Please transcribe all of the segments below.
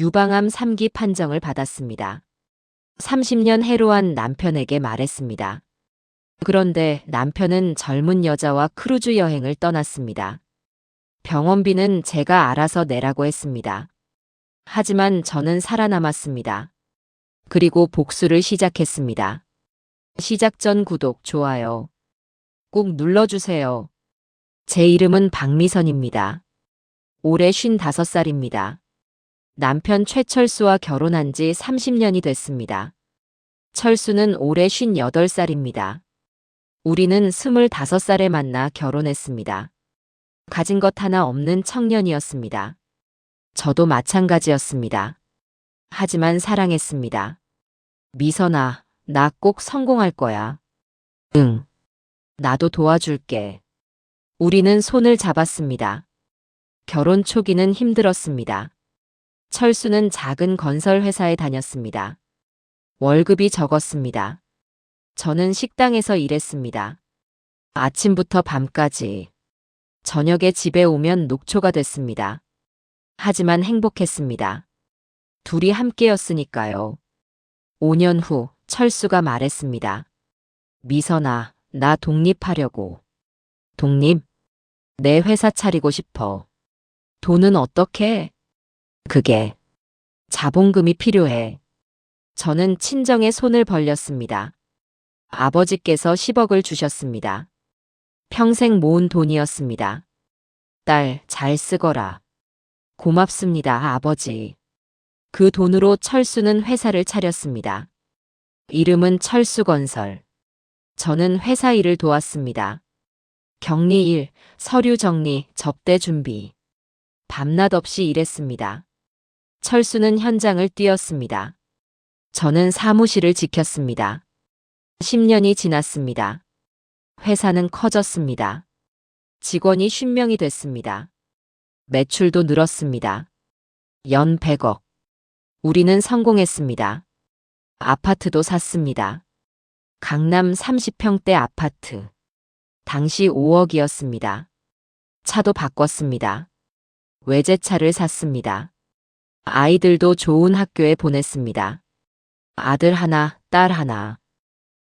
유방암 3기 판정을 받았습니다. 30년 해로한 남편에게 말했습니다. 그런데 남편은 젊은 여자와 크루즈 여행을 떠났습니다. 병원비는 제가 알아서 내라고 했습니다. 하지만 저는 살아남았습니다. 그리고 복수를 시작했습니다. 시작 전 구독, 좋아요 꼭 눌러주세요. 제 이름은 박미선입니다. 올해 55살입니다. 남편 최철수와 결혼한 지 30년이 됐습니다. 철수는 올해 58살입니다. 우리는 25살에 만나 결혼했습니다. 가진 것 하나 없는 청년이었습니다. 저도 마찬가지였습니다. 하지만 사랑했습니다. 미선아, 나 꼭 성공할 거야. 응. 나도 도와줄게. 우리는 손을 잡았습니다. 결혼 초기는 힘들었습니다. 철수는 작은 건설 회사에 다녔습니다. 월급이 적었습니다. 저는 식당에서 일했습니다. 아침부터 밤까지. 저녁에 집에 오면 녹초가 됐습니다. 하지만 행복했습니다. 둘이 함께였으니까요. 5년 후 철수가 말했습니다. 미선아, 나 독립하려고. 독립? 내 회사 차리고 싶어. 돈은 어떻게? 그게 자본금이 필요해. 저는 친정에 손을 벌렸습니다. 아버지께서 10억을 주셨습니다. 평생 모은 돈이었습니다. 딸, 잘 쓰거라. 고맙습니다, 아버지. 그 돈으로 철수는 회사를 차렸습니다. 이름은 철수건설. 저는 회사 일을 도왔습니다. 격리 일, 서류 정리, 접대 준비. 밤낮 없이 일했습니다. 철수는 현장을 뛰었습니다. 저는 사무실을 지켰습니다. 10년이 지났습니다. 회사는 커졌습니다. 직원이 50명이 됐습니다. 매출도 늘었습니다. 연 100억. 우리는 성공했습니다. 아파트도 샀습니다. 강남 30평대 아파트. 당시 5억이었습니다. 차도 바꿨습니다. 외제차를 샀습니다. 아이들도 좋은 학교에 보냈습니다. 아들 하나, 딸 하나.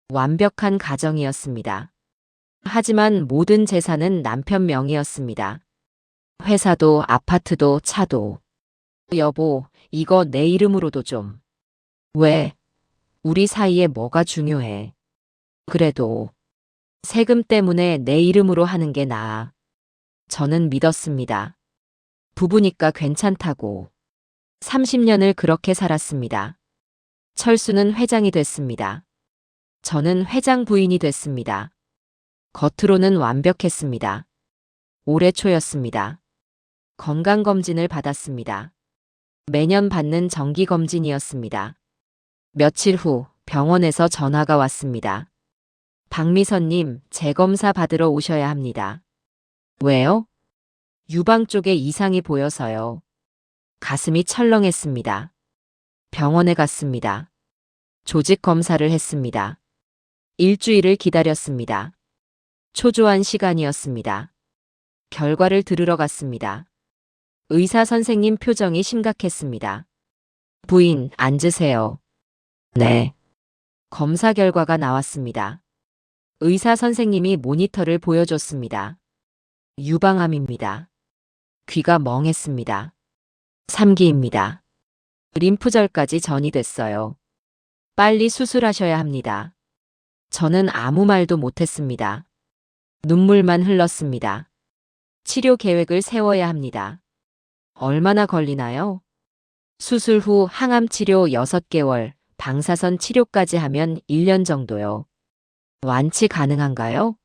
완벽한 가정이었습니다. 하지만 모든 재산은 남편 명의였습니다. 회사도 아파트도 차도. 여보, 이거 내 이름으로도 좀. 왜? 우리 사이에 뭐가 중요해? 그래도 세금 때문에 내 이름으로 하는 게 나아. 저는 믿었습니다. 부부니까 괜찮다고. 30년을 그렇게 살았습니다. 철수는 회장이 됐습니다. 저는 회장 부인이 됐습니다. 겉으로는 완벽했습니다. 올해 초였습니다. 건강검진을 받았습니다. 매년 받는 정기검진이었습니다. 며칠 후 병원에서 전화가 왔습니다. 박미선님, 재검사 받으러 오셔야 합니다. 왜요? 유방 쪽에 이상이 보여서요. 가슴이 철렁했습니다. 병원에 갔습니다. 조직 검사를 했습니다. 일주일을 기다렸습니다. 초조한 시간이었습니다. 결과를 들으러 갔습니다. 의사 선생님 표정이 심각했습니다. 부인, 앉으세요. 네. 검사 결과가 나왔습니다. 의사 선생님이 모니터를 보여줬습니다. 유방암입니다. 귀가 멍했습니다. 3기입니다. 림프절까지 전이됐어요. 빨리 수술하셔야 합니다. 저는 아무 말도 못했습니다. 눈물만 흘렀습니다. 치료 계획을 세워야 합니다. 얼마나 걸리나요? 수술 후 항암 치료 6개월, 방사선 치료까지 하면 1년 정도요. 완치 가능한가요?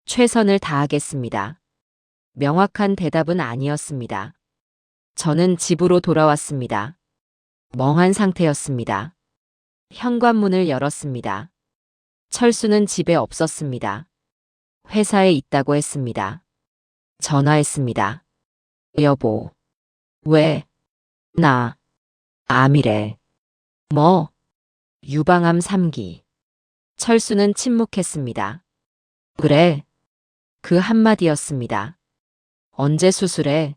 최선을 다하겠습니다. 명확한 대답은 아니었습니다. 저는 집으로 돌아왔습니다. 멍한 상태였습니다. 현관문을 열었습니다. 철수는 집에 없었습니다. 회사에 있다고 했습니다. 전화했습니다. 여보. 왜? 나. 암이래. 뭐? 유방암 3기. 철수는 침묵했습니다. 그래. 그 한마디였습니다. 언제 수술해?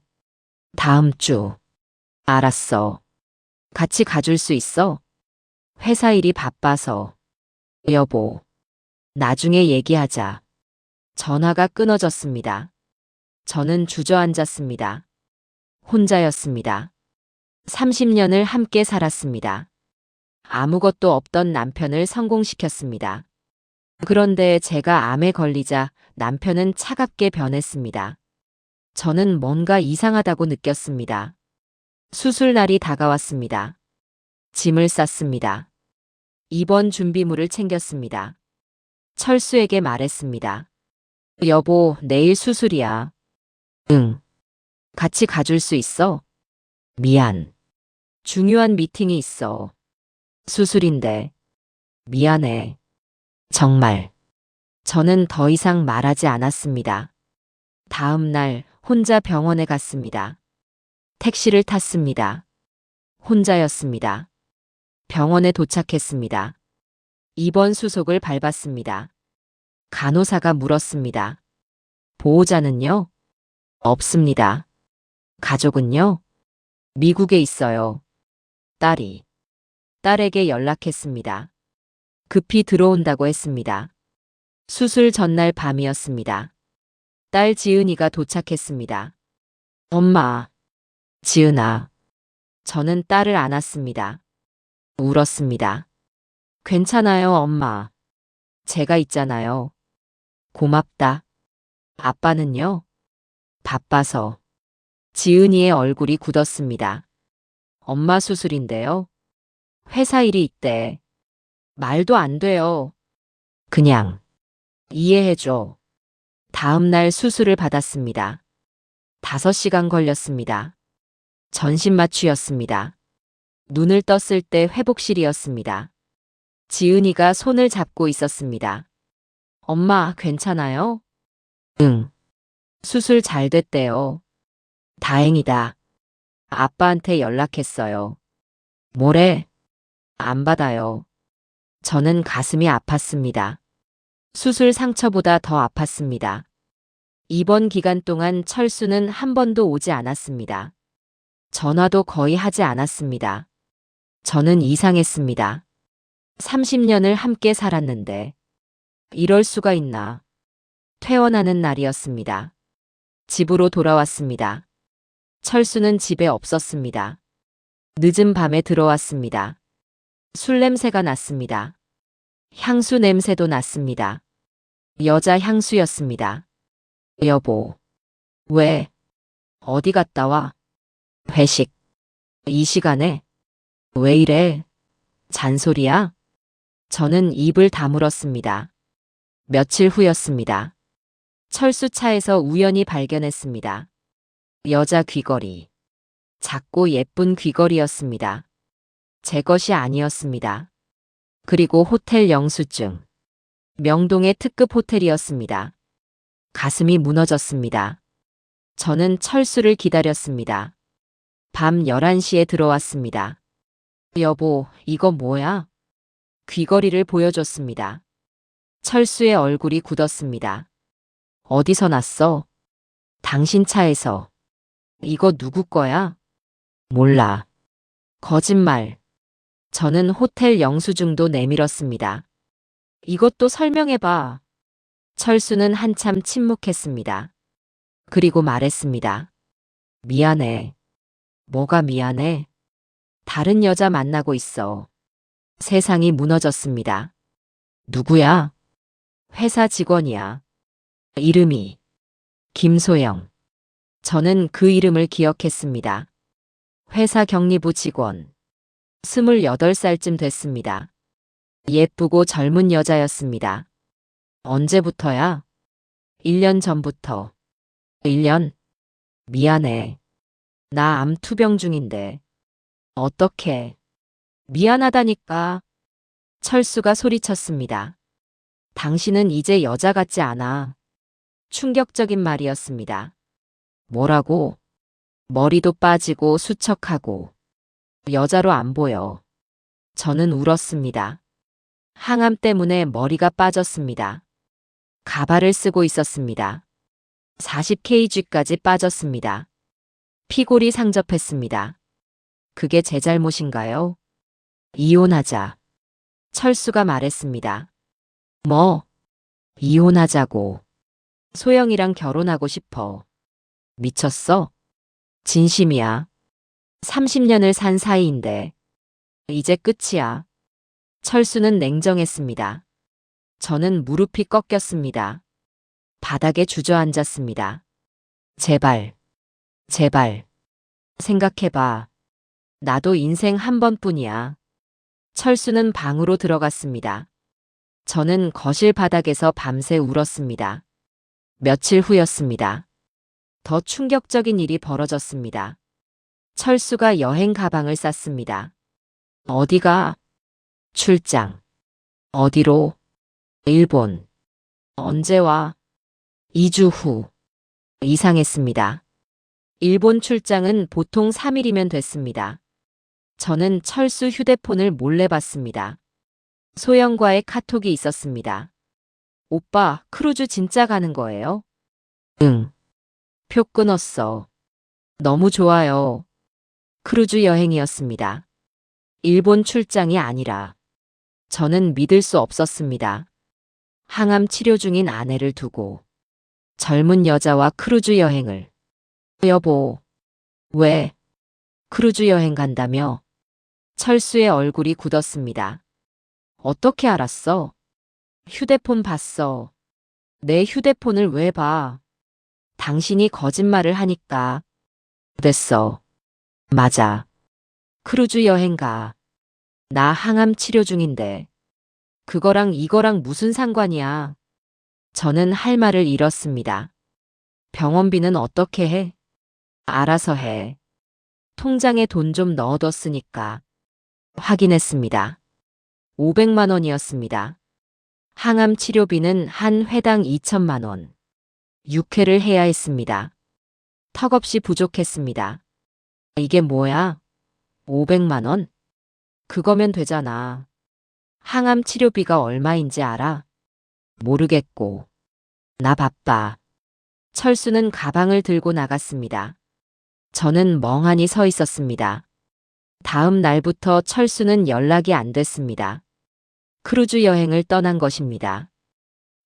다음 주. 알았어. 같이 가줄 수 있어? 회사 일이 바빠서. 여보, 나중에 얘기하자. 전화가 끊어졌습니다. 저는 주저앉았습니다. 혼자였습니다. 30년을 함께 살았습니다. 아무것도 없던 남편을 성공시켰습니다. 그런데 제가 암에 걸리자 남편은 차갑게 변했습니다. 저는 뭔가 이상하다고 느꼈습니다. 수술 날이 다가왔습니다. 짐을 쌌습니다. 입원 준비물을 챙겼습니다. 철수에게 말했습니다. 여보, 내일 수술이야. 응. 같이 가줄 수 있어? 미안. 중요한 미팅이 있어. 수술인데. 미안해. 정말. 저는 더 이상 말하지 않았습니다. 다음 날 혼자 병원에 갔습니다. 택시를 탔습니다. 혼자였습니다. 병원에 도착했습니다. 입원 수속을 밟았습니다. 간호사가 물었습니다. 보호자는요? 없습니다. 가족은요? 미국에 있어요. 딸에게 연락했습니다. 급히 들어온다고 했습니다. 수술 전날 밤이었습니다. 딸 지은이가 도착했습니다. 엄마, 지은아. 저는 딸을 안았습니다. 울었습니다. 괜찮아요, 엄마. 제가 있잖아요. 고맙다. 아빠는요? 바빠서. 지은이의 얼굴이 굳었습니다. 엄마 수술인데요. 회사 일이 있대. 말도 안 돼요. 그냥 이해해줘. 다음 날 수술을 받았습니다. 5시간 걸렸습니다. 전신마취였습니다. 눈을 떴을 때 회복실이었습니다. 지은이가 손을 잡고 있었습니다. 엄마, 괜찮아요? 응. 수술 잘 됐대요. 다행이다. 아빠한테 연락했어요. 뭐래? 안 받아요. 저는 가슴이 아팠습니다. 수술 상처보다 더 아팠습니다. 입원 기간 동안 철수는 한 번도 오지 않았습니다. 전화도 거의 하지 않았습니다. 저는 이상했습니다. 30년을 함께 살았는데 이럴 수가 있나. 퇴원하는 날이었습니다. 집으로 돌아왔습니다. 철수는 집에 없었습니다. 늦은 밤에 들어왔습니다. 술 냄새가 났습니다. 향수 냄새도 났습니다. 여자 향수였습니다. 여보. 왜? 어디 갔다 와? 회식. 이 시간에? 왜 이래? 잔소리야? 저는 입을 다물었습니다. 며칠 후였습니다. 철수차에서 우연히 발견했습니다. 여자 귀걸이. 작고 예쁜 귀걸이였습니다. 제 것이 아니었습니다. 그리고 호텔 영수증. 명동의 특급 호텔이었습니다. 가슴이 무너졌습니다. 저는 철수를 기다렸습니다. 밤 11시에 들어왔습니다. 여보, 이거 뭐야? 귀걸이를 보여줬습니다. 철수의 얼굴이 굳었습니다. 어디서 났어? 당신 차에서. 이거 누구 거야? 몰라. 거짓말. 저는 호텔 영수증도 내밀었습니다. 이것도 설명해봐. 철수는 한참 침묵했습니다. 그리고 말했습니다. 미안해. 뭐가 미안해? 다른 여자 만나고 있어. 세상이 무너졌습니다. 누구야? 회사 직원이야. 이름이 김소영. 저는 그 이름을 기억했습니다. 회사 격리부 직원. 28살쯤 됐습니다. 예쁘고 젊은 여자였습니다. 언제부터야? 1년 전부터. 1년? 미안해. 나 암 투병 중인데. 어떡해. 미안하다니까. 철수가 소리쳤습니다. 당신은 이제 여자 같지 않아. 충격적인 말이었습니다. 뭐라고? 머리도 빠지고 수척하고. 여자로 안 보여. 저는 울었습니다. 항암 때문에 머리가 빠졌습니다. 가발을 쓰고 있었습니다. 40kg까지 빠졌습니다. 피골이 상접했습니다. 그게 제 잘못인가요? 이혼하자. 철수가 말했습니다. 뭐? 이혼하자고. 소영이랑 결혼하고 싶어. 미쳤어? 진심이야. 30년을 산 사이인데. 이제 끝이야. 철수는 냉정했습니다. 저는 무릎이 꺾였습니다. 바닥에 주저앉았습니다. 제발, 제발. 생각해봐. 나도 인생 한 번뿐이야. 철수는 방으로 들어갔습니다. 저는 거실 바닥에서 밤새 울었습니다. 며칠 후였습니다. 더 충격적인 일이 벌어졌습니다. 철수가 여행 가방을 쌌습니다. 어디가? 출장. 어디로? 일본. 언제 와? 2주 후. 이상했습니다. 일본 출장은 보통 3일이면 됐습니다. 저는 철수 휴대폰을 몰래 봤습니다. 소영과의 카톡이 있었습니다. 오빠, 크루즈 진짜 가는 거예요? 응. 표 끊었어. 너무 좋아요. 크루즈 여행이었습니다. 일본 출장이 아니라. 저는 믿을 수 없었습니다. 항암 치료 중인 아내를 두고 젊은 여자와 크루즈 여행을. 여보, 왜? 크루즈 여행 간다며? 철수의 얼굴이 굳었습니다. 어떻게 알았어? 휴대폰 봤어. 내 휴대폰을 왜 봐? 당신이 거짓말을 하니까. 됐어. 맞아. 크루즈 여행 가. 나 항암 치료 중인데. 그거랑 이거랑 무슨 상관이야? 저는 할 말을 잃었습니다. 병원비는 어떻게 해? 알아서 해. 통장에 돈 좀 넣어뒀으니까. 확인했습니다. 500만 원이었습니다. 항암 치료비는 한 회당 2천만 원. 6회를 해야 했습니다. 턱없이 부족했습니다. 이게 뭐야? 500만 원? 그거면 되잖아. 항암 치료비가 얼마인지 알아? 모르겠고. 나 바빠. 철수는 가방을 들고 나갔습니다. 저는 멍하니 서 있었습니다. 다음 날부터 철수는 연락이 안 됐습니다. 크루즈 여행을 떠난 것입니다.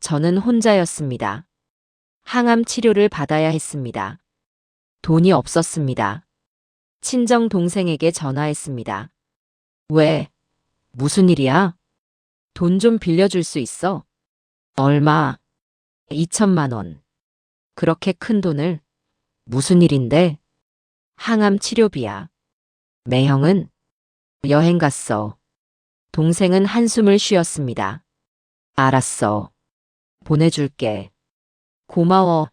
저는 혼자였습니다. 항암 치료를 받아야 했습니다. 돈이 없었습니다. 친정 동생에게 전화했습니다. 왜? 무슨 일이야? 돈 좀 빌려줄 수 있어? 얼마? 2천만 원. 그렇게 큰 돈을? 무슨 일인데? 항암 치료비야. 매형은? 여행 갔어. 동생은 한숨을 쉬었습니다. 알았어. 보내줄게. 고마워.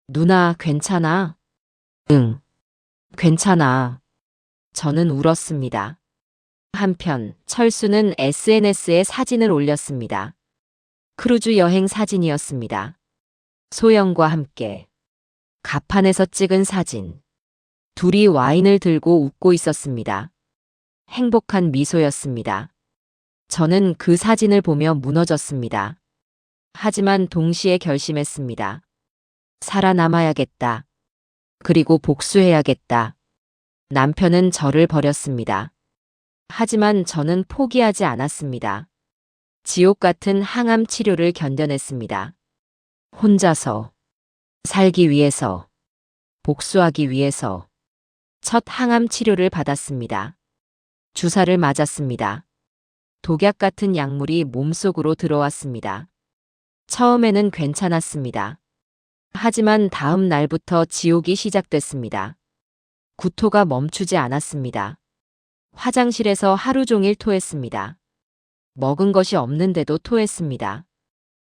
누나, 괜찮아? 응, 괜찮아. 저는 울었습니다. 한편 철수는 SNS에 사진을 올렸습니다. 크루즈 여행 사진이었습니다. 소영과 함께. 갑판에서 찍은 사진. 둘이 와인을 들고 웃고 있었습니다. 행복한 미소였습니다. 저는 그 사진을 보며 무너졌습니다. 하지만 동시에 결심했습니다. 살아남아야겠다. 그리고 복수해야겠다. 남편은 저를 버렸습니다. 하지만 저는 포기하지 않았습니다. 지옥 같은 항암 치료를 견뎌냈습니다. 혼자서. 살기 위해서. 복수하기 위해서. 첫 항암 치료를 받았습니다. 주사를 맞았습니다. 독약 같은 약물이 몸속으로 들어왔습니다. 처음에는 괜찮았습니다. 하지만 다음 날부터 지옥이 시작됐습니다. 구토가 멈추지 않았습니다. 화장실에서 하루 종일 토했습니다. 먹은 것이 없는데도 토했습니다.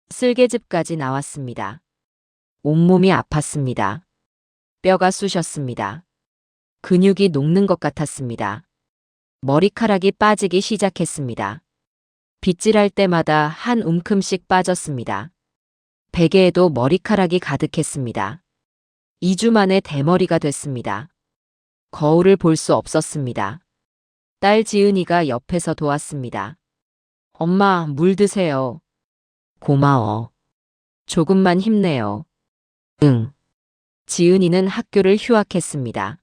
쓸개즙까지 나왔습니다. 온몸이 아팠습니다. 뼈가 쑤셨습니다. 근육이 녹는 것 같았습니다. 머리카락이 빠지기 시작했습니다. 빗질할 때마다 한 움큼씩 빠졌습니다. 베개에도 머리카락이 가득했습니다. 2주 만에 대머리가 됐습니다. 거울을 볼 수 없었습니다. 딸 지은이가 옆에서 도왔습니다. 엄마, 물 드세요. 고마워. 조금만 힘내요. 응. 지은이는 학교를 휴학했습니다.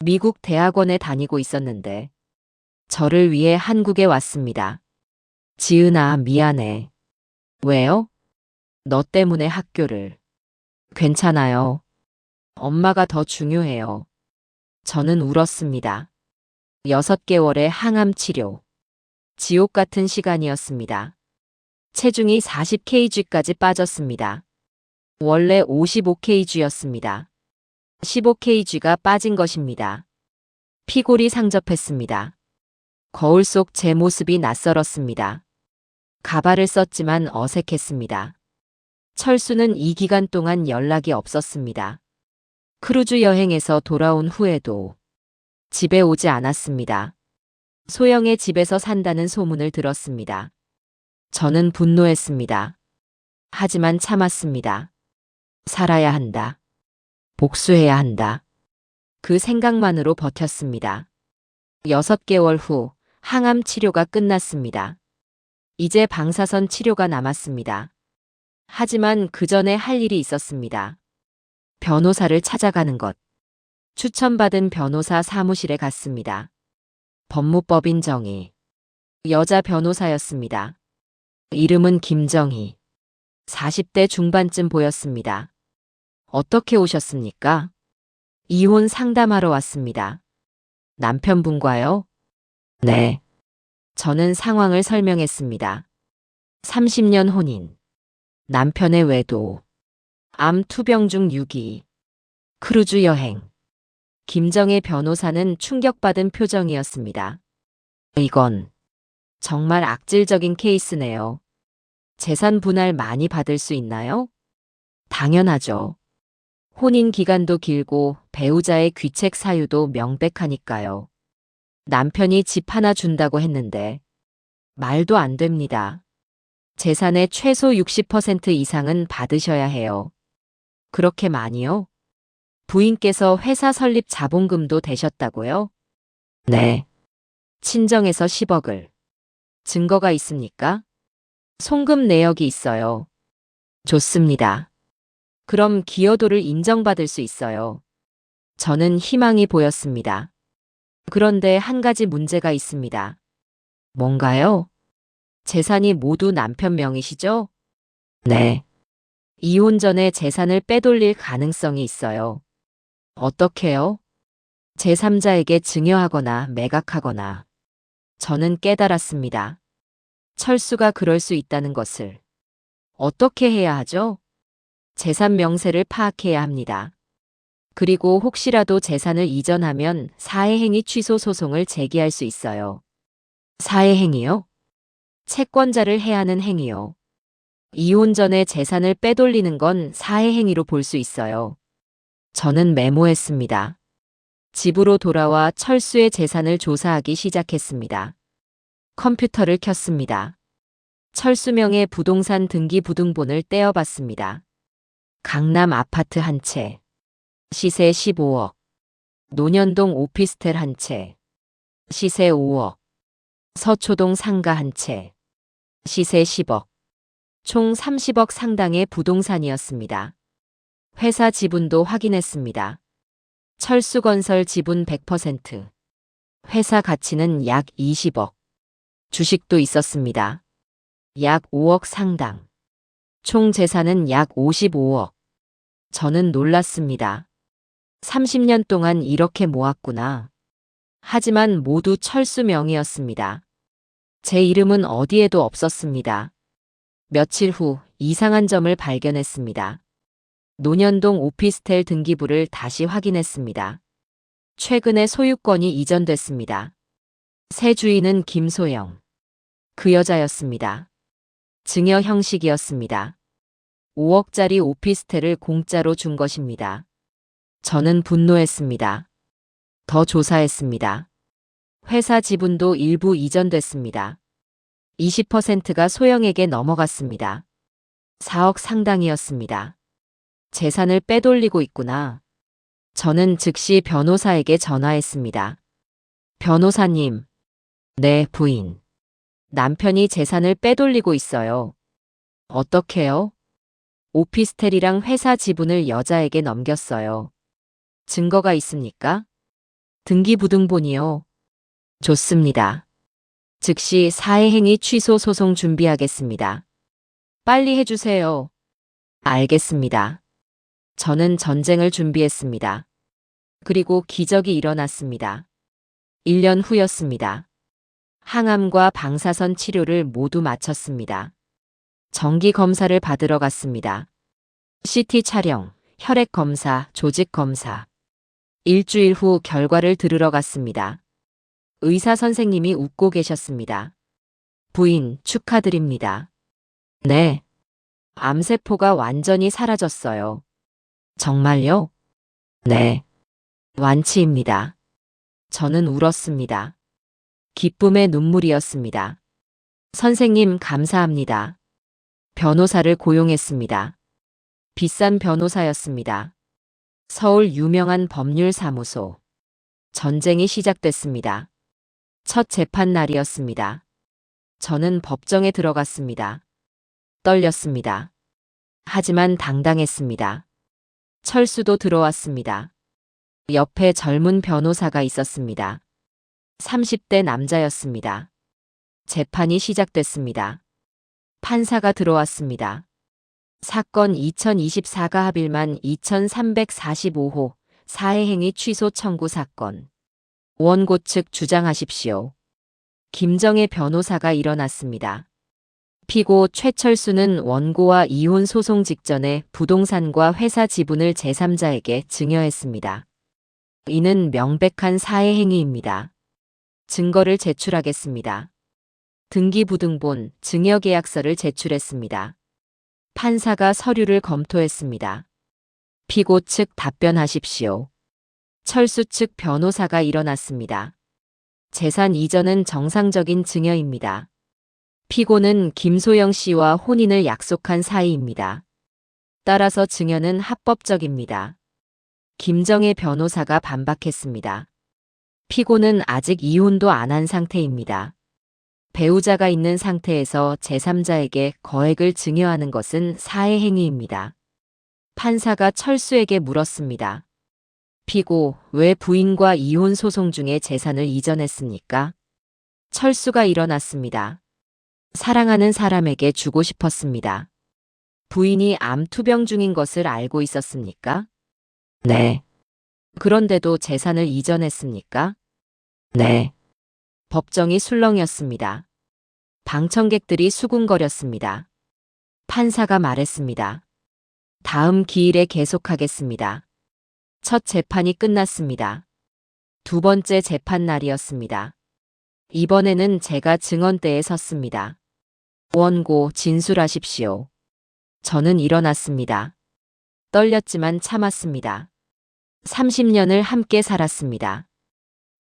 미국 대학원에 다니고 있었는데 저를 위해 한국에 왔습니다. 지은아, 미안해. 왜요? 너 때문에 학교를. 괜찮아요. 엄마가 더 중요해요. 저는 울었습니다. 6개월의 항암 치료. 지옥 같은 시간이었습니다. 체중이 40kg까지 빠졌습니다. 원래 55kg였습니다. 15kg가 빠진 것입니다. 피골이 상접했습니다. 거울 속 제 모습이 낯설었습니다. 가발을 썼지만 어색했습니다. 철수는 이 기간 동안 연락이 없었습니다. 크루즈 여행에서 돌아온 후에도 집에 오지 않았습니다. 소영의 집에서 산다는 소문을 들었습니다. 저는 분노했습니다. 하지만 참았습니다. 살아야 한다. 복수해야 한다. 그 생각만으로 버텼습니다. 6개월 후 항암 치료가 끝났습니다. 이제 방사선 치료가 남았습니다. 하지만 그 전에 할 일이 있었습니다. 변호사를 찾아가는 것. 추천받은 변호사 사무실에 갔습니다. 법무법인 정희. 여자 변호사였습니다. 이름은 김정희. 40대 중반쯤 보였습니다. 어떻게 오셨습니까? 이혼 상담하러 왔습니다. 남편분과요? 네. 저는 상황을 설명했습니다. 30년 혼인. 남편의 외도. 암 투병 중 6기. 크루즈 여행. 김정혜 변호사는 충격받은 표정이었습니다. 이건 정말 악질적인 케이스네요. 재산 분할 많이 받을 수 있나요? 당연하죠. 혼인 기간도 길고 배우자의 귀책 사유도 명백하니까요. 남편이 집 하나 준다고 했는데 말도 안 됩니다. 재산의 최소 60% 이상은 받으셔야 해요. 그렇게 많이요? 부인께서 회사 설립 자본금도 되셨다고요? 네. 친정에서 10억을. 증거가 있습니까? 송금 내역이 있어요. 좋습니다. 그럼 기여도를 인정받을 수 있어요. 저는 희망이 보였습니다. 그런데 한 가지 문제가 있습니다. 뭔가요? 재산이 모두 남편 명의시죠? 네. 이혼 전에 재산을 빼돌릴 가능성이 있어요. 어떻게요? 제3자에게 증여하거나 매각하거나. 저는 깨달았습니다. 철수가 그럴 수 있다는 것을. 어떻게 해야 하죠? 재산 명세를 파악해야 합니다. 그리고 혹시라도 재산을 이전하면 사해행위 취소 소송을 제기할 수 있어요. 사해행위요? 채권자를 해하는 행위요. 이혼 전에 재산을 빼돌리는 건 사해행위로 볼 수 있어요. 저는 메모했습니다. 집으로 돌아와 철수의 재산을 조사하기 시작했습니다. 컴퓨터를 켰습니다. 철수명의 부동산 등기 부등본을 떼어봤습니다. 강남 아파트 한 채. 시세 15억. 논현동 오피스텔 한 채. 시세 5억. 서초동 상가 한 채. 시세 10억. 총 30억 상당의 부동산이었습니다. 회사 지분도 확인했습니다. 철수건설 지분 100%. 회사 가치는 약 20억. 주식도 있었습니다. 약 5억 상당. 총 재산은 약 55억. 저는 놀랐습니다. 30년 동안 이렇게 모았구나. 하지만 모두 철수 명의였습니다. 제 이름은 어디에도 없었습니다. 며칠 후 이상한 점을 발견했습니다. 논현동 오피스텔 등기부를 다시 확인했습니다. 최근에 소유권이 이전됐습니다. 새 주인은 김소영. 그 여자였습니다. 증여 형식이었습니다. 5억짜리 오피스텔을 공짜로 준 것입니다. 저는 분노했습니다. 더 조사했습니다. 회사 지분도 일부 이전됐습니다. 20%가 소영에게 넘어갔습니다. 4억 상당이었습니다. 재산을 빼돌리고 있구나. 저는 즉시 변호사에게 전화했습니다. 변호사님. 네, 부인. 남편이 재산을 빼돌리고 있어요. 어떻게요? 오피스텔이랑 회사 지분을 여자에게 넘겼어요. 증거가 있습니까? 등기부등본이요. 좋습니다. 즉시 사회행위 취소 소송 준비하겠습니다. 빨리 해주세요. 알겠습니다. 저는 전쟁을 준비했습니다. 그리고 기적이 일어났습니다. 1년 후였습니다. 항암과 방사선 치료를 모두 마쳤습니다. 정기 검사를 받으러 갔습니다. CT 촬영, 혈액 검사, 조직 검사. 일주일 후 결과를 들으러 갔습니다. 의사 선생님이 웃고 계셨습니다. 부인, 축하드립니다. 네. 암세포가 완전히 사라졌어요. 정말요? 네. 완치입니다. 저는 울었습니다. 기쁨의 눈물이었습니다. 선생님, 감사합니다. 변호사를 고용했습니다. 비싼 변호사였습니다. 서울 유명한 법률사무소. 전쟁이 시작됐습니다. 첫 재판 날이었습니다. 저는 법정에 들어갔습니다. 떨렸습니다. 하지만 당당했습니다. 철수도 들어왔습니다. 옆에 젊은 변호사가 있었습니다. 30대 남자였습니다. 재판이 시작됐습니다. 판사가 들어왔습니다. 사건 2024가 합일만 2345호 사회행위 취소 청구 사건. 원고 측 주장하십시오. 김정혜 변호사가 일어났습니다. 피고 최철수는 원고와 이혼 소송 직전에 부동산과 회사 지분을 제3자에게 증여했습니다. 이는 명백한 사회행위입니다. 증거를 제출하겠습니다. 등기부등본, 증여계약서를 제출했습니다. 판사가 서류를 검토했습니다. 피고 측 답변하십시오. 철수 측 변호사가 일어났습니다. 재산 이전은 정상적인 증여입니다. 피고는 김소영 씨와 혼인을 약속한 사이입니다. 따라서 증여는 합법적입니다. 김정혜 변호사가 반박했습니다. 피고는 아직 이혼도 안 한 상태입니다. 배우자가 있는 상태에서 제3자에게 거액을 증여하는 것은 사회행위입니다. 판사가 철수에게 물었습니다. 피고, 왜 부인과 이혼 소송 중에 재산을 이전했습니까? 철수가 일어났습니다. 사랑하는 사람에게 주고 싶었습니다. 부인이 암 투병 중인 것을 알고 있었습니까? 네. 그런데도 재산을 이전했습니까? 네. 법정이 술렁이었습니다. 방청객들이 수군거렸습니다. 판사가 말했습니다. 다음 기일에 계속하겠습니다. 첫 재판이 끝났습니다. 두 번째 재판 날이었습니다. 이번에는 제가 증언대에 섰습니다. 원고 진술하십시오. 저는 일어났습니다. 떨렸지만 참았습니다. 30년을 함께 살았습니다.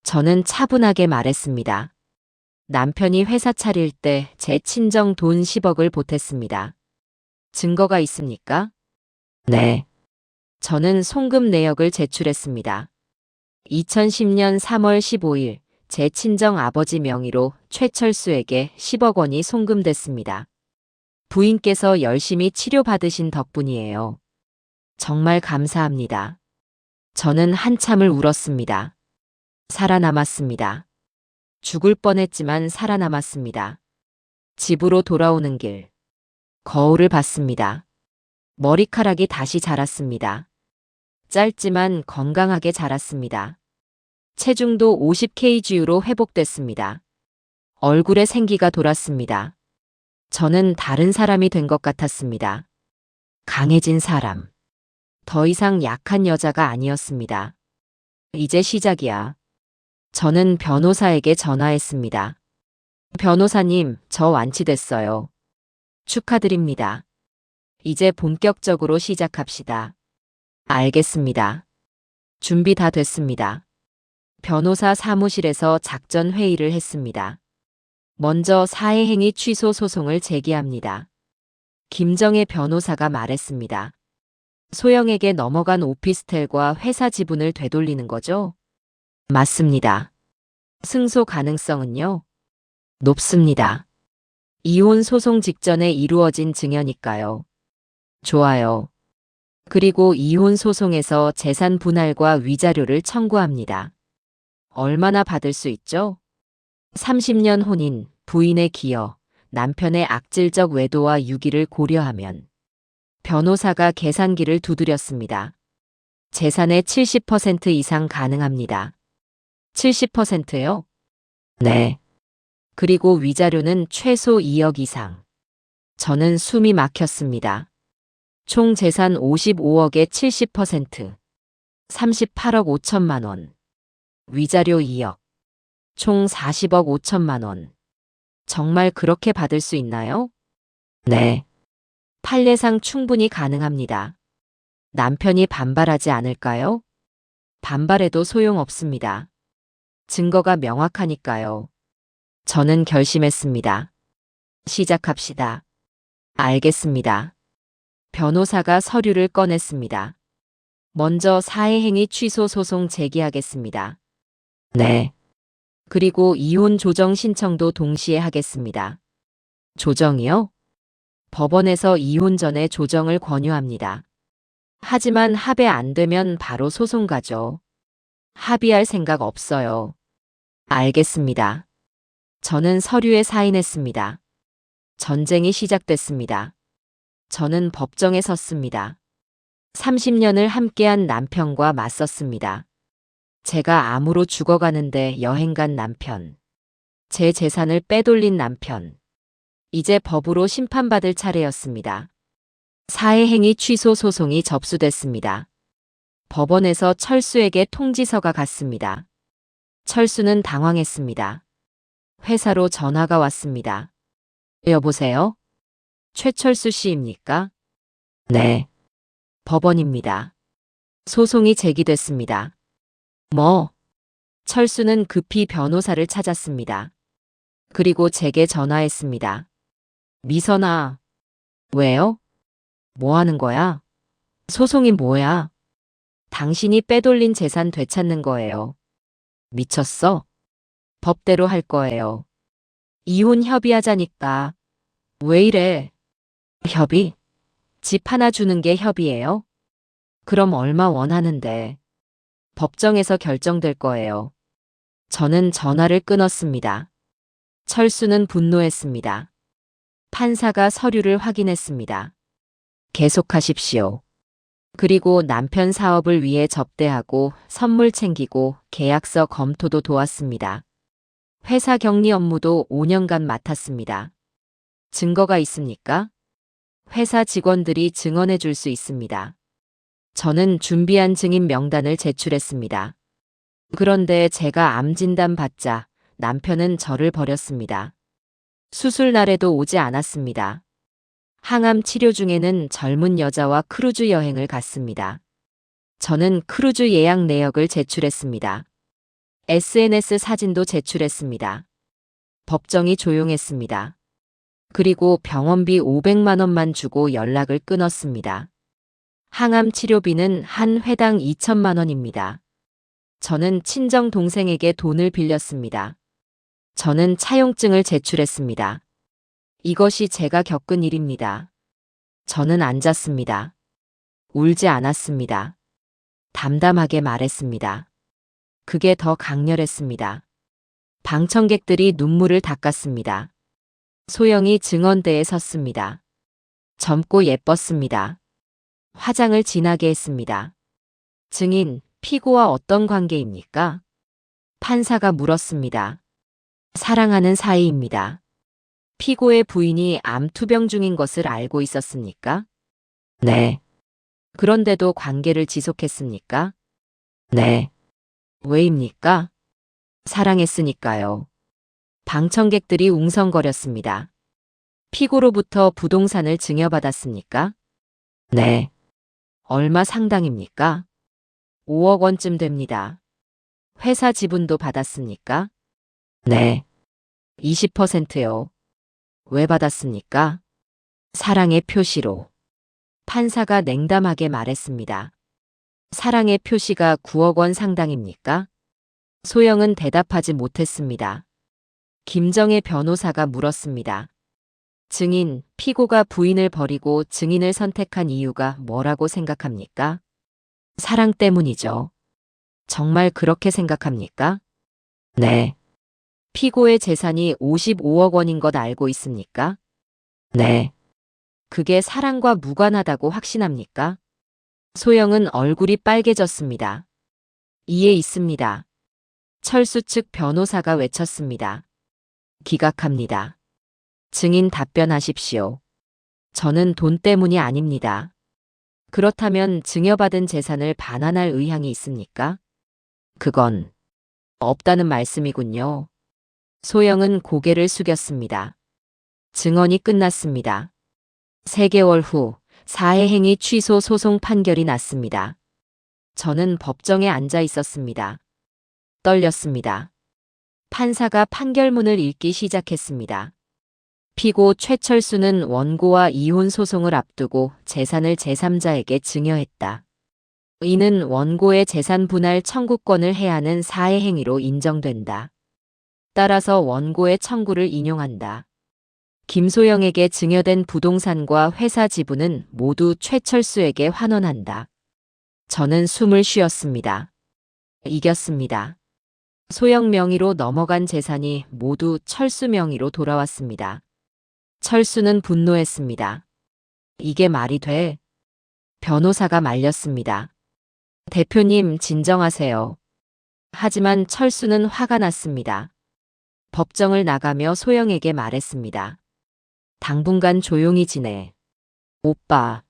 저는 차분하게 말했습니다. 남편이 회사 차릴 때 제 친정 돈 10억을 보탰습니다. 증거가 있습니까? 네. 저는 송금 내역을 제출했습니다. 2010년 3월 15일 제 친정 아버지 명의로 최철수에게 10억 원이 송금됐습니다. 부인께서 열심히 치료받으신 덕분이에요. 정말 감사합니다. 저는 한참을 울었습니다. 살아남았습니다. 죽을 뻔했지만 살아남았습니다. 집으로 돌아오는 길. 거울을 봤습니다. 머리카락이 다시 자랐습니다. 짧지만 건강하게 자랐습니다. 체중도 50kg로 회복됐습니다. 얼굴에 생기가 돌았습니다. 저는 다른 사람이 된 것 같았습니다. 강해진 사람. 더 이상 약한 여자가 아니었습니다. 이제 시작이야. 저는 변호사에게 전화했습니다. 변호사님, 저 완치됐어요. 축하드립니다. 이제 본격적으로 시작합시다. 알겠습니다. 준비 다 됐습니다. 변호사 사무실에서 작전 회의를 했습니다. 먼저 사회행위 취소 소송을 제기합니다. 김정혜 변호사가 말했습니다. 소영에게 넘어간 오피스텔과 회사 지분을 되돌리는 거죠? 맞습니다. 승소 가능성은요? 높습니다. 이혼 소송 직전에 이루어진 증여니까요. 좋아요. 그리고 이혼 소송에서 재산 분할과 위자료를 청구합니다. 얼마나 받을 수 있죠? 30년 혼인, 부인의 기여, 남편의 악질적 외도와 유기를 고려하면 변호사가 계산기를 두드렸습니다. 재산의 70% 이상 가능합니다. 70%요? 네. 그리고 위자료는 최소 2억 이상. 저는 숨이 막혔습니다. 총 재산 55억의 70%. 38억 5천만 원. 위자료 2억. 총 40억 5천만 원. 정말 그렇게 받을 수 있나요? 네. 판례상 충분히 가능합니다. 남편이 반발하지 않을까요? 반발해도 소용없습니다. 증거가 명확하니까요. 저는 결심했습니다. 시작합시다. 알겠습니다. 변호사가 서류를 꺼냈습니다. 먼저 사회행위 취소 소송 제기하겠습니다. 네. 그리고 이혼 조정 신청도 동시에 하겠습니다. 조정이요? 법원에서 이혼 전에 조정을 권유합니다. 하지만 합의 안 되면 바로 소송 가죠. 합의할 생각 없어요. 알겠습니다. 저는 서류에 사인했습니다. 전쟁이 시작됐습니다. 저는 법정에 섰습니다. 30년을 함께한 남편과 맞섰습니다. 제가 암으로 죽어가는데 여행 간 남편. 제 재산을 빼돌린 남편. 이제 법으로 심판받을 차례였습니다. 사회행위 취소 소송이 접수됐습니다. 법원에서 철수에게 통지서가 갔습니다. 철수는 당황했습니다. 회사로 전화가 왔습니다. 여보세요? 최철수 씨입니까? 네. 법원입니다. 소송이 제기됐습니다. 뭐? 철수는 급히 변호사를 찾았습니다. 그리고 제게 전화했습니다. 미선아. 왜요? 뭐 하는 거야? 소송이 뭐야? 당신이 빼돌린 재산 되찾는 거예요. 미쳤어? 법대로 할 거예요. 이혼 협의하자니까. 왜 이래? 협의? 집 하나 주는 게 협의예요? 그럼 얼마 원하는데? 법정에서 결정될 거예요. 저는 전화를 끊었습니다. 철수는 분노했습니다. 판사가 서류를 확인했습니다. 계속하십시오. 그리고 남편 사업을 위해 접대하고 선물 챙기고 계약서 검토도 도왔습니다. 회사 격리 업무도 5년간 맡았습니다. 증거가 있습니까? 회사 직원들이 증언해 줄 수 있습니다. 저는 준비한 증인 명단을 제출했습니다. 그런데 제가 암 진단 받자 남편은 저를 버렸습니다. 수술 날에도 오지 않았습니다. 항암 치료 중에는 젊은 여자와 크루즈 여행을 갔습니다. 저는 크루즈 예약 내역을 제출했습니다. SNS 사진도 제출했습니다. 법정이 조용했습니다. 그리고 병원비 500만 원만 주고 연락을 끊었습니다. 항암 치료비는 한 회당 2천만 원입니다. 저는 친정 동생에게 돈을 빌렸습니다. 저는 차용증을 제출했습니다. 이것이 제가 겪은 일입니다. 저는 앉았습니다. 울지 않았습니다. 담담하게 말했습니다. 그게 더 강렬했습니다. 방청객들이 눈물을 닦았습니다. 소영이 증언대에 섰습니다. 젊고 예뻤습니다. 화장을 진하게 했습니다. 증인, 피고와 어떤 관계입니까? 판사가 물었습니다. 사랑하는 사이입니다. 피고의 부인이 암 투병 중인 것을 알고 있었습니까? 네. 그런데도 관계를 지속했습니까? 네. 왜입니까? 사랑했으니까요. 방청객들이 웅성거렸습니다. 피고로부터 부동산을 증여받았습니까? 네. 얼마 상당입니까? 5억 원쯤 됩니다. 회사 지분도 받았습니까? 네. 20%요. 왜 받았습니까? 사랑의 표시로. 판사가 냉담하게 말했습니다. 사랑의 표시가 9억 원 상당입니까? 소영은 대답하지 못했습니다. 김정혜 변호사가 물었습니다. 증인, 피고가 부인을 버리고 증인을 선택한 이유가 뭐라고 생각합니까? 사랑 때문이죠. 정말 그렇게 생각합니까? 네. 피고의 재산이 55억 원인 것 알고 있습니까? 네. 그게 사랑과 무관하다고 확신합니까? 소영은 얼굴이 빨개졌습니다. 이해 있습니다. 철수 측 변호사가 외쳤습니다. 기각합니다. 증인 답변하십시오. 저는 돈 때문이 아닙니다. 그렇다면 증여받은 재산을 반환할 의향이 있습니까? 그건 없다는 말씀이군요. 소영은 고개를 숙였습니다. 증언이 끝났습니다. 3개월 후 사해행위 취소 소송 판결이 났습니다. 저는 법정에 앉아 있었습니다. 떨렸습니다. 판사가 판결문을 읽기 시작했습니다. 피고 최철수는 원고와 이혼 소송을 앞두고 재산을 제3자에게 증여했다. 이는 원고의 재산 분할 청구권을 해하는 사해 행위로 인정된다. 따라서 원고의 청구를 인용한다. 김소영에게 증여된 부동산과 회사 지분은 모두 최철수에게 환원한다. 저는 숨을 쉬었습니다. 이겼습니다. 소영 명의로 넘어간 재산이 모두 철수 명의로 돌아왔습니다. 철수는 분노했습니다. 이게 말이 돼? 변호사가 말렸습니다. 대표님, 진정하세요. 하지만 철수는 화가 났습니다. 법정을 나가며 소영에게 말했습니다. 당분간 조용히 지내. 오빠,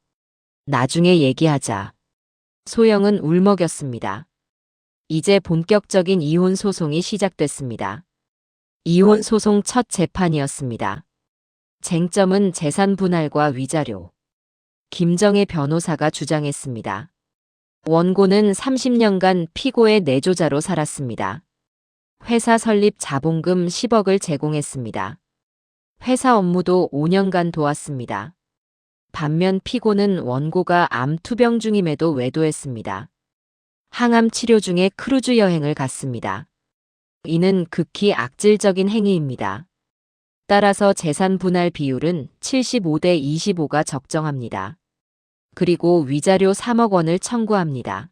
나중에 얘기하자. 소영은 울먹였습니다. 이제 본격적인 이혼 소송이 시작됐습니다. 이혼 소송 첫 재판이었습니다. 쟁점은 재산 분할과 위자료. 김정혜 변호사가 주장했습니다. 원고는 30년간 피고의 내조자로 살았습니다. 회사 설립 자본금 10억을 제공했습니다. 회사 업무도 5년간 도왔습니다. 반면 피고는 원고가 암 투병 중임에도 외도했습니다. 항암 치료 중에 크루즈 여행을 갔습니다. 이는 극히 악질적인 행위입니다. 따라서 재산 분할 비율은 75대 25가 적정합니다. 그리고 위자료 3억 원을 청구합니다.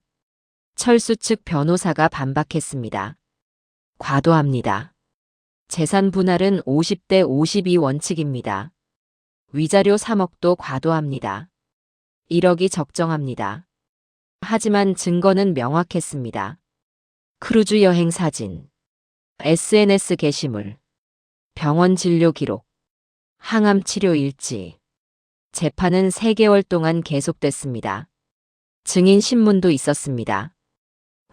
철수 측 변호사가 반박했습니다. 과도합니다. 재산 분할은 50대 52 원칙입니다. 위자료 3억도 과도합니다. 1억이 적정합니다. 하지만 증거는 명확했습니다. 크루즈 여행 사진, SNS 게시물, 병원 진료 기록, 항암 치료 일지. 재판은 3개월 동안 계속됐습니다. 증인 신문도 있었습니다.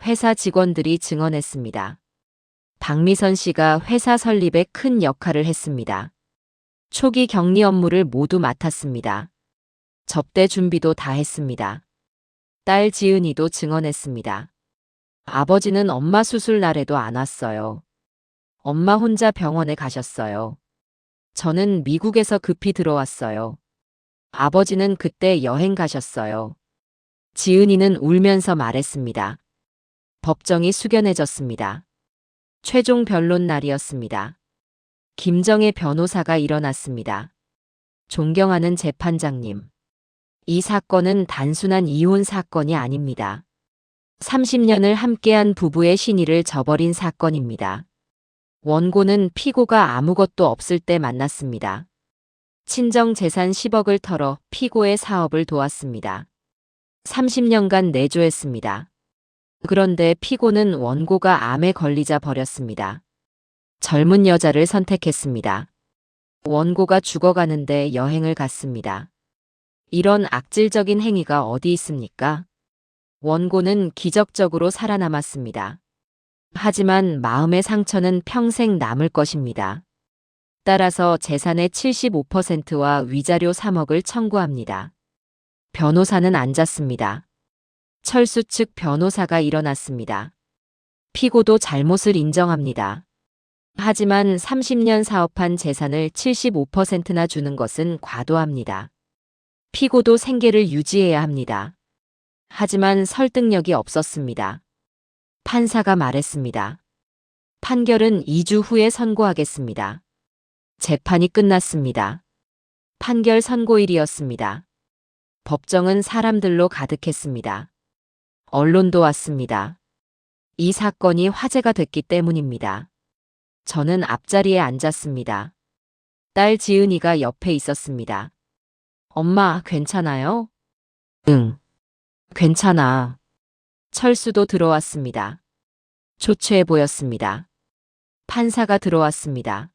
회사 직원들이 증언했습니다. 박미선 씨가 회사 설립에 큰 역할을 했습니다. 초기 격리 업무를 모두 맡았습니다. 접대 준비도 다 했습니다. 딸 지은이도 증언했습니다. 아버지는 엄마 수술 날에도 안 왔어요. 엄마 혼자 병원에 가셨어요. 저는 미국에서 급히 들어왔어요. 아버지는 그때 여행 가셨어요. 지은이는 울면서 말했습니다. 법정이 숙연해졌습니다. 최종 변론 날이었습니다. 김정혜 변호사가 일어났습니다. 존경하는 재판장님. 이 사건은 단순한 이혼 사건이 아닙니다. 30년을 함께한 부부의 신의를 저버린 사건입니다. 원고는 피고가 아무것도 없을 때 만났습니다. 친정 재산 10억을 털어 피고의 사업을 도왔습니다. 30년간 내조했습니다. 그런데 피고는 원고가 암에 걸리자 버렸습니다. 젊은 여자를 선택했습니다. 원고가 죽어가는데 여행을 갔습니다. 이런 악질적인 행위가 어디 있습니까? 원고는 기적적으로 살아남았습니다. 하지만 마음의 상처는 평생 남을 것입니다. 따라서 재산의 75%와 위자료 3억을 청구합니다. 변호사는 앉았습니다. 철수 측 변호사가 일어났습니다. 피고도 잘못을 인정합니다. 하지만 30년 사업한 재산을 75%나 주는 것은 과도합니다. 피고도 생계를 유지해야 합니다. 하지만 설득력이 없었습니다. 판사가 말했습니다. 판결은 2주 후에 선고하겠습니다. 재판이 끝났습니다. 판결 선고일이었습니다. 법정은 사람들로 가득했습니다. 언론도 왔습니다. 이 사건이 화제가 됐기 때문입니다. 저는 앞자리에 앉았습니다. 딸 지은이가 옆에 있었습니다. 엄마, 괜찮아요? 응, 괜찮아. 철수도 들어왔습니다. 초췌해 보였습니다. 판사가 들어왔습니다.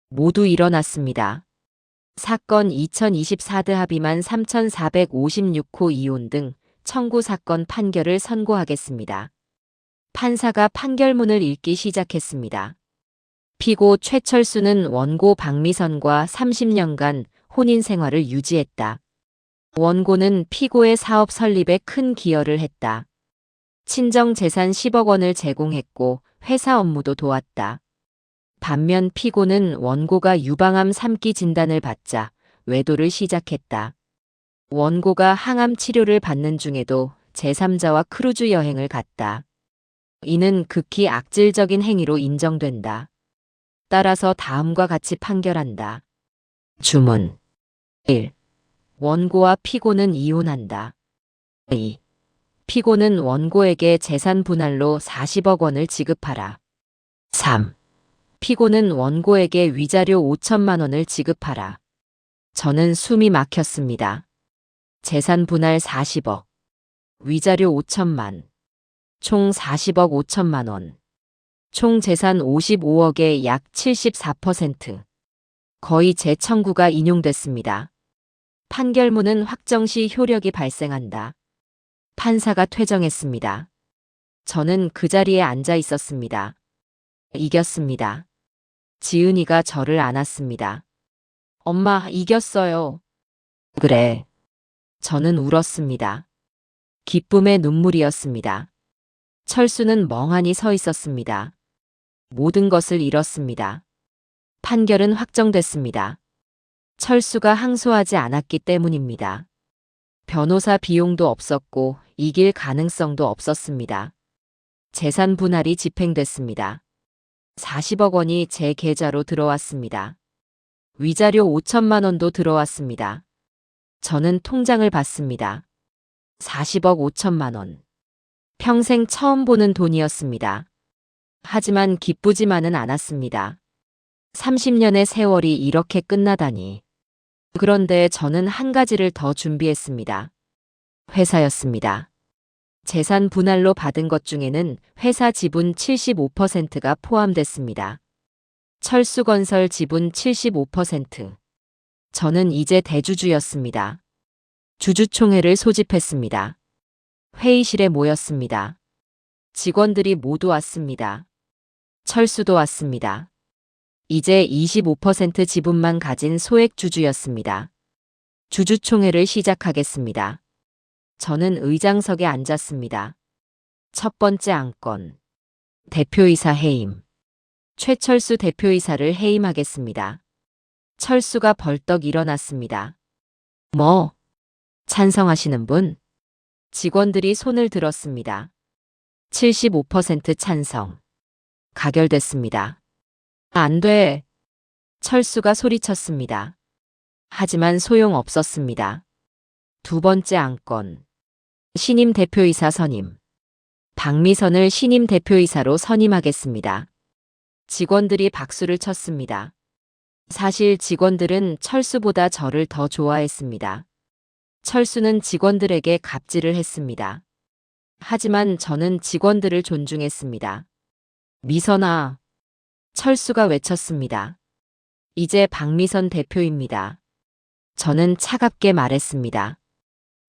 모두 일어났습니다. 사건 2024드 합의만 3456호 이혼 등 청구 사건 판결을 선고하겠습니다. 판사가 판결문을 읽기 시작했습니다. 피고 최철수는 원고 박미선과 30년간 혼인 생활을 유지했다. 원고는 피고의 사업 설립에 큰 기여를 했다. 친정 재산 10억 원을 제공했고 회사 업무도 도왔다. 반면 피고는 원고가 유방암 3기 진단을 받자 외도를 시작했다. 원고가 항암 치료를 받는 중에도 제3자와 크루즈 여행을 갔다. 이는 극히 악질적인 행위로 인정된다. 따라서 다음과 같이 판결한다. 주문 1. 원고와 피고는 이혼한다. 2. 피고는 원고에게 재산 분할로 40억 원을 지급하라. 3. 피고는 원고에게 위자료 5천만 원을 지급하라. 저는 숨이 막혔습니다. 재산 분할 40억, 위자료 5천만, 총 40억 5천만 원. 총 재산 55억의 약 74%. 거의 제 청구가 인용됐습니다. 판결문은 확정 시 효력이 발생한다. 판사가 퇴정했습니다. 저는 그 자리에 앉아 있었습니다. 이겼습니다. 지은이가 저를 안았습니다. 엄마, 이겼어요. 그래. 저는 울었습니다. 기쁨의 눈물이었습니다. 철수는 멍하니 서 있었습니다. 모든 것을 잃었습니다. 판결은 확정됐습니다. 철수가 항소하지 않았기 때문입니다. 변호사 비용도 없었고 이길 가능성도 없었습니다. 재산 분할이 집행됐습니다. 40억 원이 제 계좌로 들어왔습니다. 위자료 5천만 원도 들어왔습니다. 저는 통장을 봤습니다. 40억 5천만 원. 평생 처음 보는 돈이었습니다. 하지만 기쁘지만은 않았습니다. 30년의 세월이 이렇게 끝나다니. 그런데 저는 한 가지를 더 준비했습니다. 회사였습니다. 재산 분할로 받은 것 중에는 회사 지분 75%가 포함됐습니다. 철수건설 지분 75%. 저는 이제 대주주였습니다. 주주총회를 소집했습니다. 회의실에 모였습니다. 직원들이 모두 왔습니다. 철수도 왔습니다. 이제 25% 지분만 가진 소액주주였습니다. 주주총회를 시작하겠습니다. 저는 의장석에 앉았습니다. 첫 번째 안건. 대표이사 해임. 최철수 대표이사를 해임하겠습니다. 철수가 벌떡 일어났습니다. 뭐? 찬성하시는 분? 직원들이 손을 들었습니다. 75% 찬성. 가결됐습니다. 안 돼. 철수가 소리쳤습니다. 하지만 소용없었습니다. 두 번째 안건. 신임 대표이사 선임. 박미선을 신임 대표이사로 선임하겠습니다. 직원들이 박수를 쳤습니다. 사실 직원들은 철수보다 저를 더 좋아했습니다. 철수는 직원들에게 갑질을 했습니다. 하지만 저는 직원들을 존중했습니다. 미선아. 철수가 외쳤습니다. 이제 박미선 대표입니다. 저는 차갑게 말했습니다.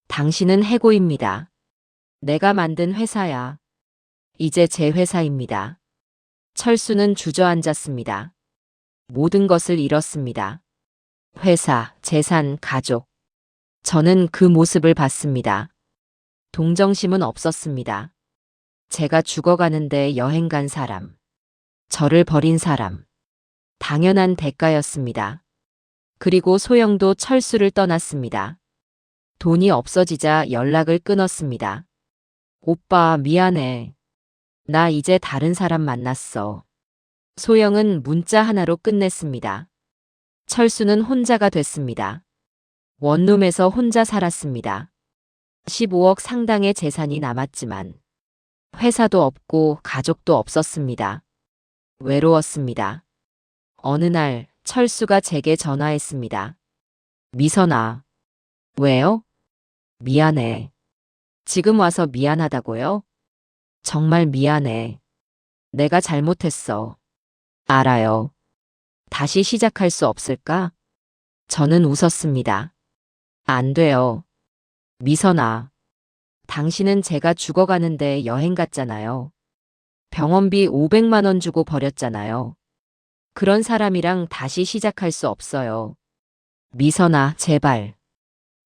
당신은 해고입니다. 내가 만든 회사야. 이제 제 회사입니다. 철수는 주저앉았습니다. 모든 것을 잃었습니다. 회사, 재산, 가족. 저는 그 모습을 봤습니다. 동정심은 없었습니다. 제가 죽어가는데 여행 간 사람. 저를 버린 사람. 당연한 대가였습니다. 그리고 소영도 철수를 떠났습니다. 돈이 없어지자 연락을 끊었습니다. 오빠, 미안해. 나 이제 다른 사람 만났어. 소영은 문자 하나로 끝냈습니다. 철수는 혼자가 됐습니다. 원룸에서 혼자 살았습니다. 15억 상당의 재산이 남았지만 회사도 없고 가족도 없었습니다. 외로웠습니다. 어느 날 철수가 제게 전화했습니다. 미선아. 왜요? 미안해. 지금 와서 미안하다고요? 정말 미안해. 내가 잘못했어. 알아요. 다시 시작할 수 없을까? 저는 웃었습니다. 안 돼요. 미선아. 당신은 제가 죽어가는데 여행 갔잖아요. 병원비 500만 원 주고 버렸잖아요. 그런 사람이랑 다시 시작할 수 없어요. 미선아, 제발.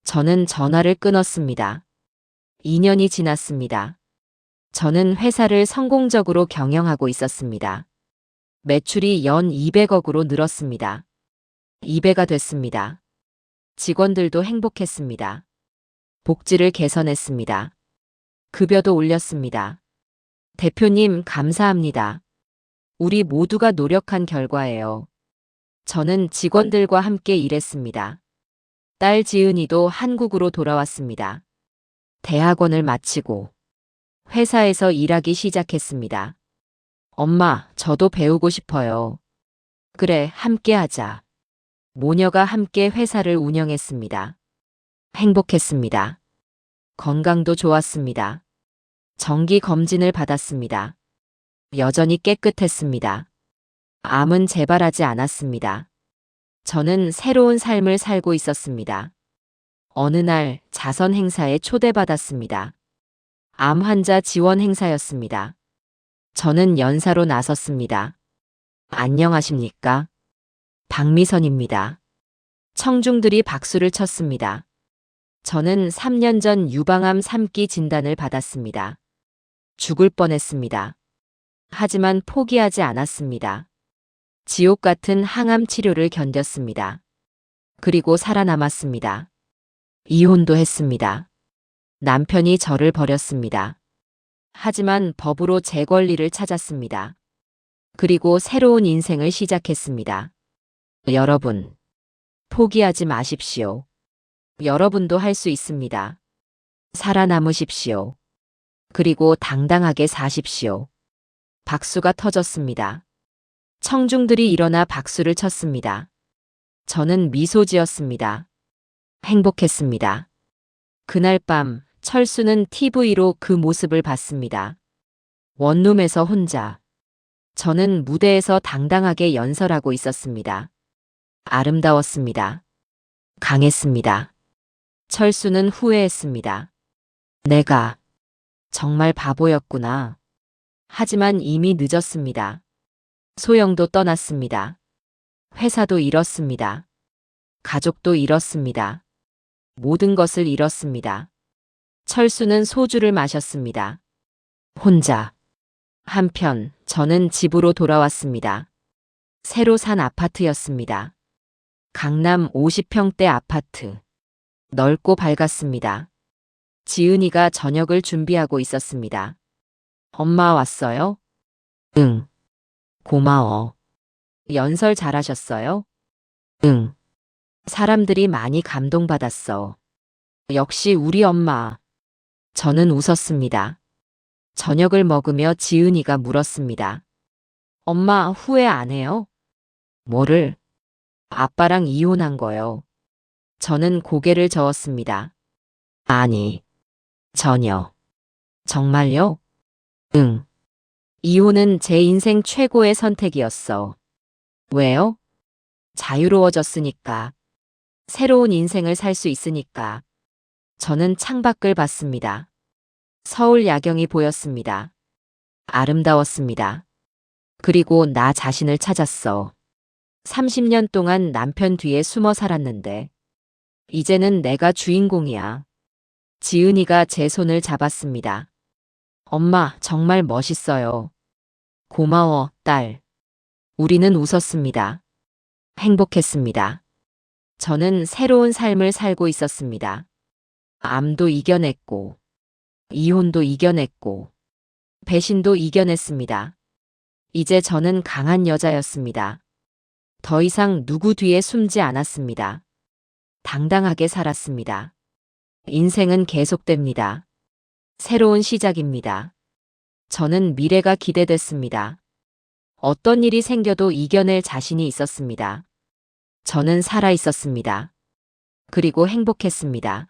저는 전화를 끊었습니다. 2년이 지났습니다. 저는 회사를 성공적으로 경영하고 있었습니다. 매출이 연 200억으로 늘었습니다. 2배가 됐습니다. 직원들도 행복했습니다. 복지를 개선했습니다. 급여도 올렸습니다. 대표님, 감사합니다. 우리 모두가 노력한 결과예요. 저는 직원들과 함께 일했습니다. 딸 지은이도 한국으로 돌아왔습니다. 대학원을 마치고 회사에서 일하기 시작했습니다. 엄마, 저도 배우고 싶어요. 그래, 함께 하자. 모녀가 함께 회사를 운영했습니다. 행복했습니다. 건강도 좋았습니다. 정기 검진을 받았습니다. 여전히 깨끗했습니다. 암은 재발하지 않았습니다. 저는 새로운 삶을 살고 있었습니다. 어느 날 자선 행사에 초대받았습니다. 암 환자 지원 행사였습니다. 저는 연사로 나섰습니다. 안녕하십니까? 박미선입니다. 청중들이 박수를 쳤습니다. 저는 3년 전 유방암 3기 진단을 받았습니다. 죽을 뻔했습니다. 하지만 포기하지 않았습니다. 지옥 같은 항암 치료를 견뎠습니다. 그리고 살아남았습니다. 이혼도 했습니다. 남편이 저를 버렸습니다. 하지만 법으로 제 권리를 찾았습니다. 그리고 새로운 인생을 시작했습니다. 여러분, 포기하지 마십시오. 여러분도 할 수 있습니다. 살아남으십시오. 그리고 당당하게 사십시오. 박수가 터졌습니다. 청중들이 일어나 박수를 쳤습니다. 저는 미소 지었습니다. 행복했습니다. 그날 밤 철수는 TV로 그 모습을 봤습니다. 원룸에서 혼자. 저는 무대에서 당당하게 연설하고 있었습니다. 아름다웠습니다. 강했습니다. 철수는 후회했습니다. 내가 정말 바보였구나. 하지만 이미 늦었습니다. 소영도 떠났습니다. 회사도 잃었습니다. 가족도 잃었습니다. 모든 것을 잃었습니다. 철수는 소주를 마셨습니다. 혼자. 한편 저는 집으로 돌아왔습니다. 새로 산 아파트였습니다. 강남 50평대 아파트. 넓고 밝았습니다. 지은이가 저녁을 준비하고 있었습니다. 엄마 왔어요? 응. 고마워. 연설 잘하셨어요? 응. 사람들이 많이 감동받았어. 역시 우리 엄마. 저는 웃었습니다. 저녁을 먹으며 지은이가 물었습니다. 엄마 후회 안 해요? 뭐를? 아빠랑 이혼한 거요. 저는 고개를 저었습니다. 아니, 전혀. 정말요? 응. 이혼은 제 인생 최고의 선택이었어. 왜요? 자유로워졌으니까. 새로운 인생을 살 수 있으니까. 저는 창밖을 봤습니다. 서울 야경이 보였습니다. 아름다웠습니다. 그리고 나 자신을 찾았어. 30년 동안 남편 뒤에 숨어 살았는데, 이제는 내가 주인공이야. 지은이가 제 손을 잡았습니다. 엄마, 정말 멋있어요. 고마워, 딸. 우리는 웃었습니다. 행복했습니다. 저는 새로운 삶을 살고 있었습니다. 암도 이겨냈고, 이혼도 이겨냈고, 배신도 이겨냈습니다. 이제 저는 강한 여자였습니다. 더 이상 누구 뒤에 숨지 않았습니다. 당당하게 살았습니다. 인생은 계속됩니다. 새로운 시작입니다. 저는 미래가 기대됐습니다. 어떤 일이 생겨도 이겨낼 자신이 있었습니다. 저는 살아 있었습니다. 그리고 행복했습니다.